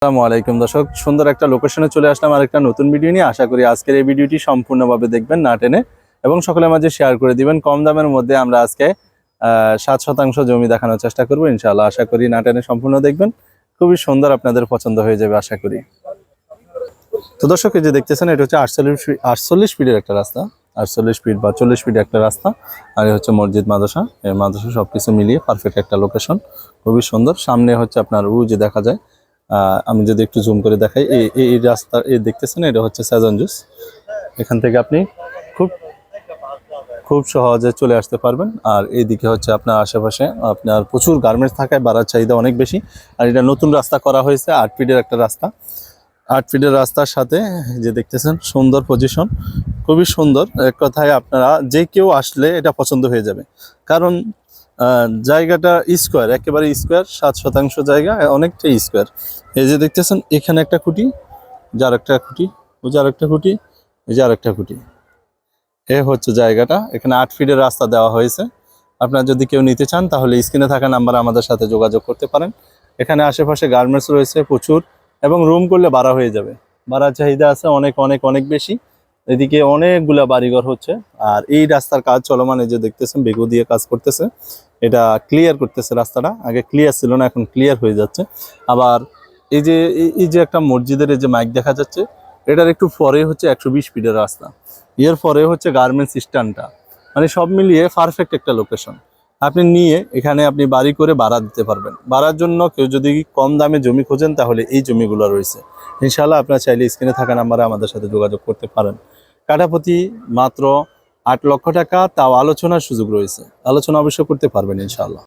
আসসালামু আলাইকুম দর্শক, সুন্দর একটা লোকেশনে চলে আসলাম আরেকটা নতুন ভিডিও নিয়ে। আশা করি আজকের এই ভিডিওটি সম্পূর্ণভাবে দেখবেন, না টেনে, এবং সকলের মাঝে শেয়ার করে দিবেন। কম দামের মধ্যে আমরা আজকে 7% জমি দেখানোর চেষ্টা করবো ইনশাআল্লাহ। আশা করি না টেনে সম্পূর্ণ দেখবেন, খুবই সুন্দর, আপনাদের পছন্দ হয়ে যাবে আশা করি। তো দর্শক, এই যে দেখতেছেন, এটা হচ্ছে 48 ফিটের একটা রাস্তা, 48 ফিট বা 40 ফিট একটা রাস্তা। আর এই হচ্ছে মসজিদ, মাদ্রাসা। এই মাদ্রাসা সবকিছু মিলিয়ে পারফেক্ট একটা লোকেশন, খুবই সুন্দর। সামনে হচ্ছে আপনার যে দেখা যায়, আমি যদি একটু জুম করে দেখাই, এই রাস্তা দেখতেছেন, এটা হচ্ছে সেজন জুস। এখান থেকে আপনি খুব সহজে চলে আসতে পারবেন। আর এইদিকে হচ্ছে আপনার আশেপাশে আপনার প্রচুর গার্মেন্টস থাকায় ভাড়ার চাহিদা অনেক বেশি। আর এটা নতুন রাস্তা করা হয়েছে, 8 ফিটের একটা রাস্তা। 8 ফিটের রাস্তার সাথে যে দেখতেছেন, সুন্দর পজিশন, খুবই সুন্দর। এক কথায় আপনারা যে কেউ আসলে এটা পছন্দ হয়ে যাবে, কারণ জায়গাটা স্কোয়ার, একেবারে স্কোয়ার। 7% জায়গা, অনেকটাই স্কোয়ার। এই যে দেখতেছেন, এখানে একটা খুঁটি, যার একটা খুঁটি, ওই যে আরেকটা খুঁটি, এই যে আরেকটা খুঁটি। এ হচ্ছে জায়গাটা। এখানে 8 ফিটের রাস্তা দেওয়া হয়েছে। আপনার যদি কেউ নিতে চান, তাহলে স্ক্রিনে থাকা নাম্বারে আমাদের সাথে যোগাযোগ করতে পারেন। এখানে আশেপাশে গার্মেন্টস রয়েছে প্রচুর, এবং রুম করলে ভাড়া হয়ে যাবে। ভাড়ার চাহিদা আছে অনেক অনেক অনেক বেশি। এদিকে অনেকগুলা বাড়িঘর হচ্ছে। আর এই রাস্তার কাজ চলমান, এই যে দেখতেছেন, বেগু দিয়ে কাজ করতেছে। এটা ক্লিয়ার করতেছে রাস্তাটা। আগে ক্লিয়ার ছিল না, এখন ক্লিয়ার হয়ে যাচ্ছে। আবার এই যে একটা মসজিদের এই যে মাইক দেখা যাচ্ছে, এটার একটু পরে হচ্ছে 120 ফিটের রাস্তা। এর পরে হচ্ছে গার্মেন্টস স্ট্যান্ডটা। মানে সব মিলিয়ে পারফেক্ট একটা লোকেশন। আপনি নিয়ে এখানে আপনি বাড়ি করে ভাড়া দিতে পারবেন। ভাড়ার জন্য কেউ যদি কম দামে জমি খোঁজেন, তাহলে এই জমিগুলো রয়েছে ইনশাআল্লাহ। আপনারা চাইলে স্ক্রিনে থাকা নাম্বারে আমাদের সাথে যোগাযোগ করতে পারেন। কাঠাপ্রতি মাত্র 8 লক্ষ টাকা, তাও আলোচনার সুযোগ রয়েছে। আলোচনা অবশ্যই করতে পারবেন ইনশাআল্লাহ।